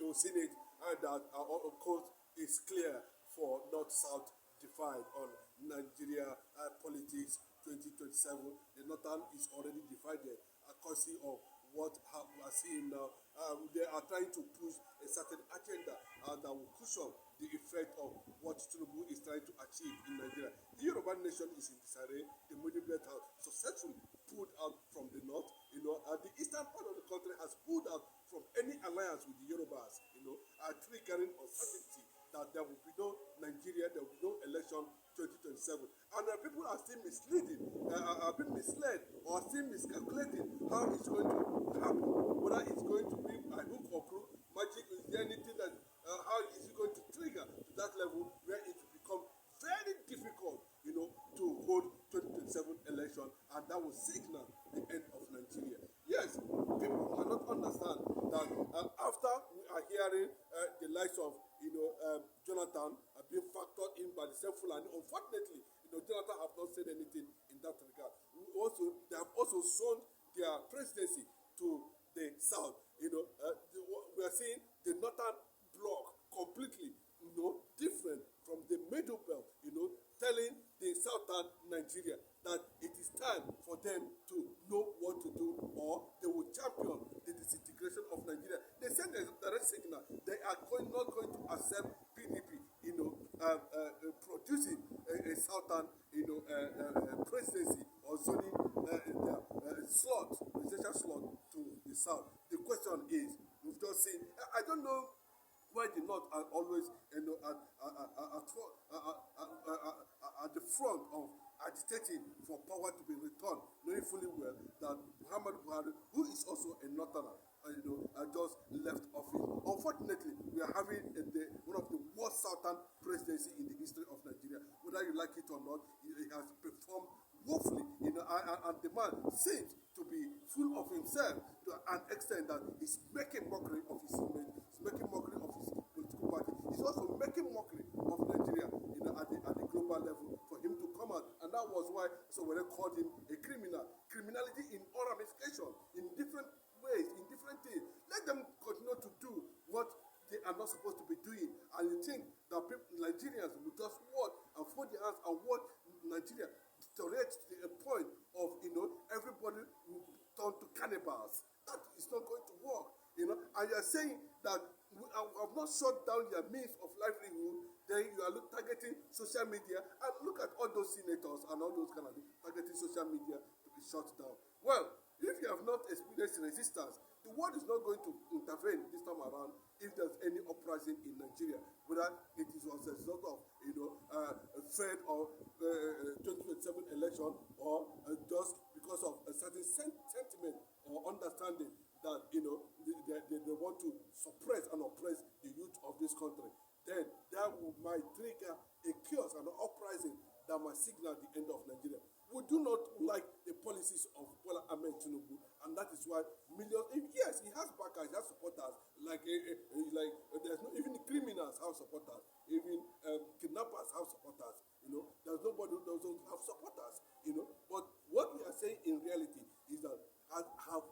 you've seen it, that of course is clear for North-South divide on Nigeria politics 2027. The Northern is already divided, courtesy of what we are seeing now. They are trying to push a certain agenda that will cushion the effect of what Chinedu is trying to achieve in Nigeria. The Yoruba nation is in disarray. The Middle Belt has successfully pulled out from the north, the eastern part of the country has pulled out from any alliance with the Yorubas, triggering uncertainty that there will be no Nigeria, there will be no election 2027. And people are still misleading, are being misled or still miscalculating how it's going to happen, whether it's going to be a hook or crook, magic, is there anything that, how is it going to trigger to that level where it will become very difficult, to hold 2027 election, and that will signal the end of Nigeria. Yes, people cannot understand that after we are hearing the likes of Jonathan being factored in by the Fulani. Unfortunately, Jonathan have not said anything in that regard. They have also sown their presidency to the south. We are seeing the northern bloc completely, different from the middle belt. Telling the southern Nigeria that it is time for them to know what to do, or they will champion the disintegration of Nigeria. They send a direct signal. They are not going to accept PDP, producing a southern, presidency or zoning slot, presidential slot to the south. The question is, we've just seen. I don't know why the North are always, at the front of agitating for power to be returned, knowing fully well that Muhammad Buhari, who is also a Northerner, just left office. Unfortunately, we are having one of the worst southern presidency in the history of Nigeria. Whether you like it or not, he has performed woefully, and the man seems to be full of himself to an extent that he's making mockery of his image, he's making mockery of his political party. He's also making mockery of Nigeria, at the global level for him to come out. And that was why when they called him a criminal. Criminality in all ramifications, in different ways, in different things. Let them continue to do what they are not supposed to be doing. And you think that Nigerians will just watch and fold their hands and watch Nigeria deteriorate to the point of, everybody will turn to cannibals. That is not going to work, and you are saying that we have not shut down their means of livelihood. Then you are targeting social media, and look at all those senators and all those kind of things, targeting social media to be shut down. Well, if you have not experienced resistance, the world is not going to intervene this time around if there's any uprising in Nigeria, whether it is as a result of Fed or 2027 election, or just because of a certain sentiment or understanding that they want to suppress and oppress the youth of this country. Then that might trigger a chaos and an uprising that might signal the end of Nigeria. We do not like the policies of Bola Ahmed Chinedu, and that is why millions. Yes, he has backers, he has supporters. Like there's no even criminals have supporters, even kidnappers have supporters. There's nobody who doesn't have supporters. But what we are saying in reality is that have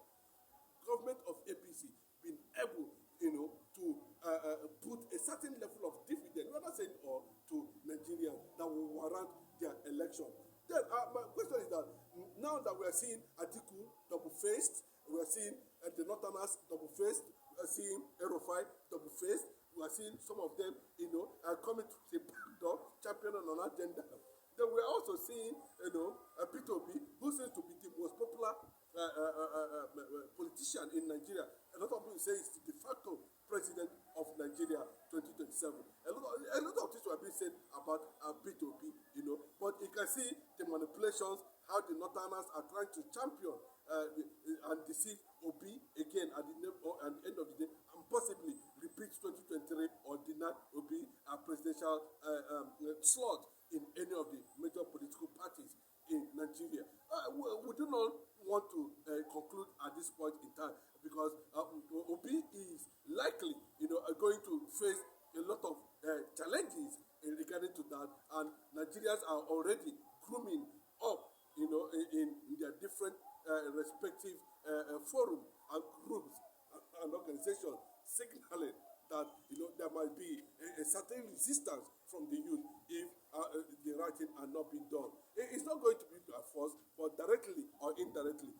government of APC been able, to put a certain level of dividend, we're not saying to Nigerians that will warrant their election. Then my question is that now that we are seeing Atiku double-faced, we are seeing the Northerners double-faced, we are seeing Erofai double-faced, we are seeing some of them, coming to the back door, championing on an agenda. Then we are also seeing, P2B, who seems to be the most popular politician in Nigeria. A lot of people say he's the de facto president of Nigeria 2027. A lot of things were being said about P2P, but you can see the manipulations, how the Northerners are trying to champion and deceive Obi again at the end of the day, and possibly repeat 2023 or deny Obi a presidential slot in any of the major political parties in Nigeria. We do not want to conclude at this point in time, because Obi is likely, going to face a lot of challenges regarding to that, and Nigerians are already grooming up, in their different respective forums and groups and organizations, signaling that there might be a certain resistance from the youth if the right thing are not being done. It's not going to be by force, but directly or indirectly,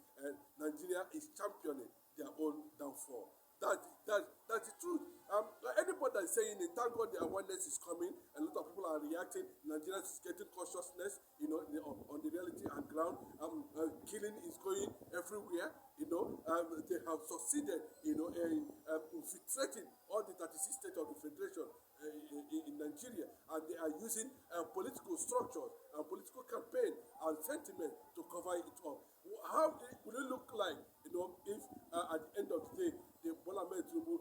Nigeria is championing their own downfall. That's the truth. Anybody that's saying it, thank God the awareness is coming. A lot of people are reacting. Nigeria is getting consciousness, on the reality and ground. Killing is going everywhere. They have succeeded, in infiltrating all the 36 states of the federation in Nigeria, and they are using political structures and political campaign and sentiment to cover it up. How will it look like, if at the end of the day, the Bola Ahmed Tinubu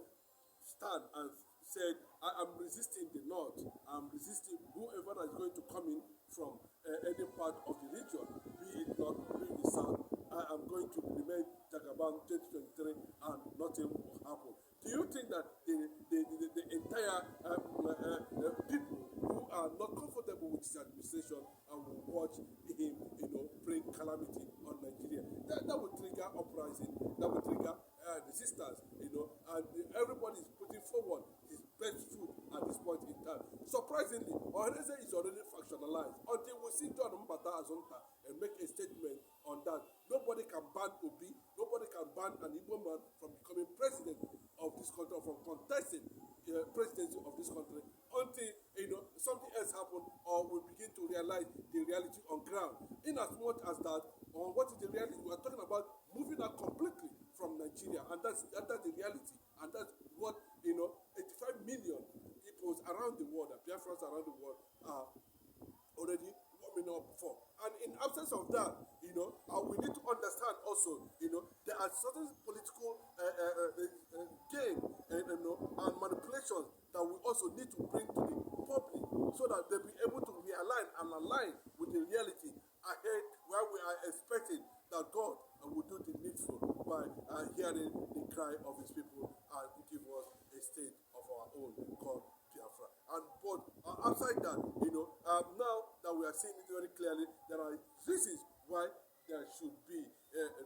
stand and said, I am resisting the north, I'm resisting whoever is going to come in from any part of the region, be it north, be it the south, I am going to remain Jagaban 2023 and nothing will happen. Do you think that the entire people who are not comfortable with his administration and will watch him, bring calamity on Nigeria? That would trigger uprising, that would trigger resistance, and everybody is putting forward his best foot at this point in time. Surprisingly, Ohaneze is already factionalized. Until we see John Mbata Azonta and make a statement on that, nobody can ban Obi, nobody can ban an Igbo man from becoming president of this country, from contesting presidency of this country, until something else happen or we begin to realize the reality on ground. In as much as that, on what is the reality, we are talking about moving out completely from Nigeria, and that's the reality, and that's what 85 million people around the world, Biafrans around the world, are already warming up for. And in absence of that, we need to understand also, there are certain political gain and manipulations that we also need to bring to the public so that they'll be able to realign and align with the reality ahead, where we are expecting that God will do the needful by hearing the cry of his people and give us a state of our own called Biafra. And but outside that, now that we are seeing it very clearly, there are reasons why there should be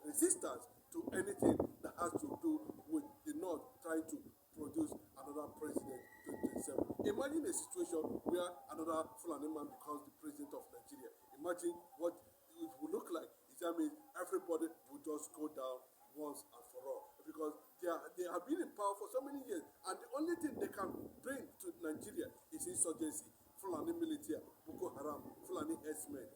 resistance to anything that has to do with the North trying to produce another president 2027. Imagine a situation where another Fulani man becomes the president of Nigeria. Imagine what it would look like. That means everybody will just go down once and for all, because they have been in power for so many years, and the only thing they can bring to Nigeria is insurgency. Fulani military, Boko Haram, Fulani herdsmen,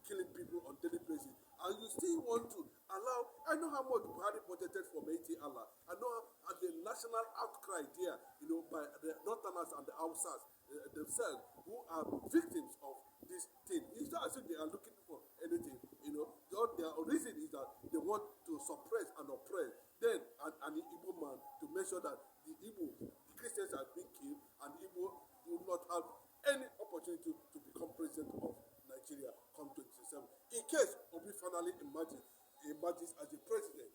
killing people on daily basis, and you still want to allow. I know how much Buhari budgeted for Meiti Allah. I know the national outcry there, by the Northerners and the Hausas themselves, who are victims of this thing. It's not as if they are looking for anything. Their reason is that they want to suppress and oppress. Then an Igbo man, to make sure that the Christians are being killed, and Igbo do not have any opportunity to become president of Nigeria come 2027. In case Obi finally emerges as the president,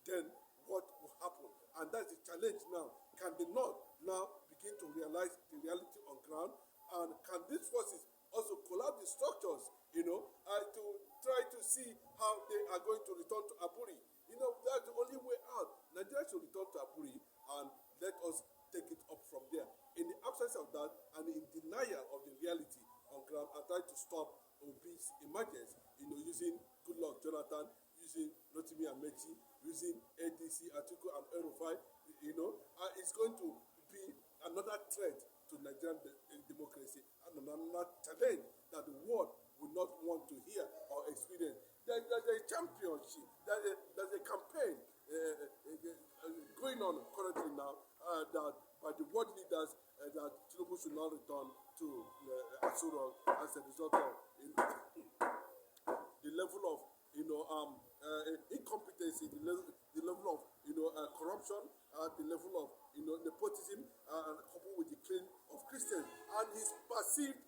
then what will happen? And that's the challenge now. Can the North now begin to realize the reality on ground? And can these forces also collapse the structures, to try to see how they are going to return to Aburi? That's the only way out. Nigeria should return to Aburi and let us take it up from there. In the absence of that, and in denial of the reality on ground, and try to stop Obi's emergence, using Goodluck Jonathan, using Rotimi Amechi, using ADC, Atiku and Erufai, it's going to be another threat to Nigerian democracy, and another challenge that the world will not want to hear or experience. There's a championship, there's a campaign going on currently now, that by the world leaders, that Tinubu should not return to Asuro as a result of the level of incompetency, the level of corruption, the level of nepotism, coupled with the claim of Christians, and his perceived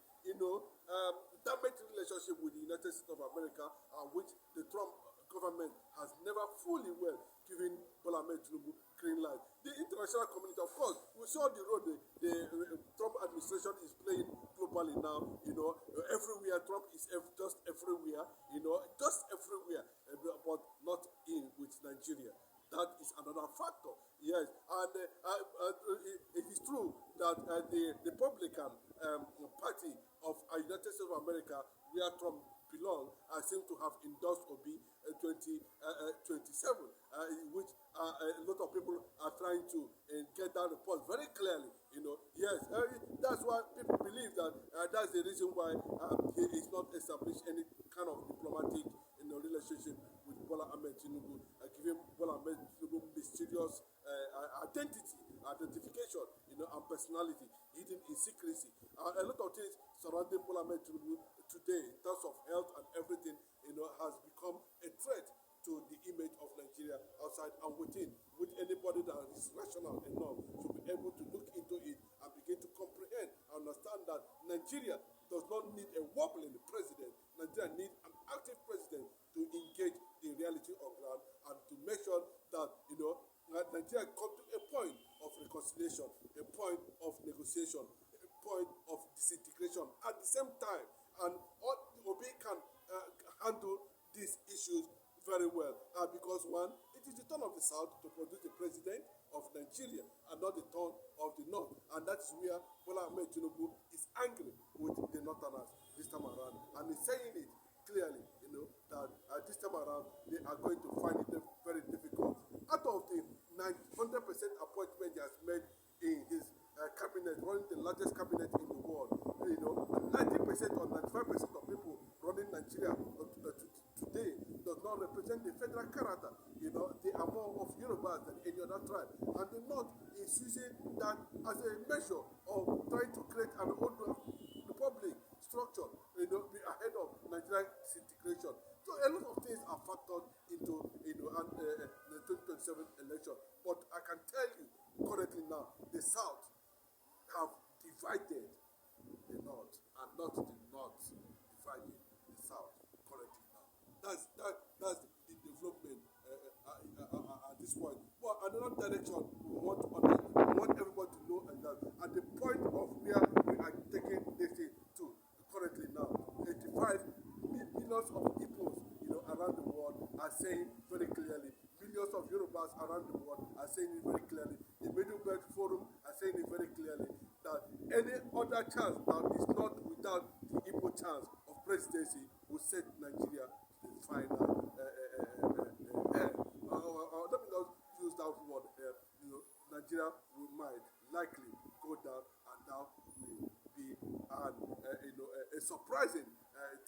damaged relationship with the United States of America, which the Trump government has never fully well given Bola Ahmed Tinubu green light. The international community, of course, we saw the role the Trump administration is playing globally now. Everywhere Trump is just everywhere, but not in with Nigeria. That is another factor. Yes, and it is true that the Republican Party of United States of America, where Trump belongs, seem to have endorsed Obi 2027, which a lot of people are trying to get that report very clearly. Yes, that's why people believe that that's the reason why he is not established any kind of diplomatic relationship with Bola Ahmed Tinubu, giving Bola Ahmed Tinubu mysterious identification, and personality hidden in secrecy. A lot of things surrounding Bola Ahmed Tinubu today, in terms of health and everything, has become a threat to the image of Nigeria outside and within. With anybody that is rational enough to be able to look into it and begin to comprehend and understand that Nigeria does not need a wobbling president. Nigeria needs an active president to engage the reality on ground and to make sure that that Nigeria come to a point of reconciliation, a point of negotiation, a point of disintegration at the same time. And Obi can handle these issues very well, because one, it is the turn of the South to produce the president of Nigeria and not the turn of the North, and that's where Bola Ahmed Tinubu is angry with the Northerners this time around, and he's saying it clearly, that this time around they are going to find it very difficult. Out of the 100% appointment he has made in his cabinet, running the largest cabinet in the world, 90% or 95% of people running Nigeria today does not represent the federal character. They are more of Yorubas than any other tribe. And the North is using that as a measure of trying to create an old republic structure, be ahead of Nigerian disintegration. So a lot of things are factored into, the 2027 election. But I can tell you currently now, the South have divided the North, and not the North dividing the South currently now. That's the development at this point. But another direction we want everybody to know is that at the point of where we are taking this thing to currently now, 85 millions of Igbos, around the world are saying very clearly. Millions of Yorubas around the world are saying it very clearly. The Middle Belt Forum are saying it very clearly that any other chance now is not without the Igbo chance of presidency will set Nigeria to the final end. Let me not use that word. Nigeria might likely go down, and that will be a surprising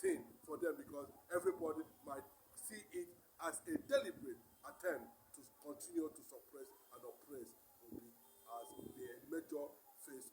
thing for them, because everybody might see it as a deliberate attempt to continue to suppress and oppress Obi as the major face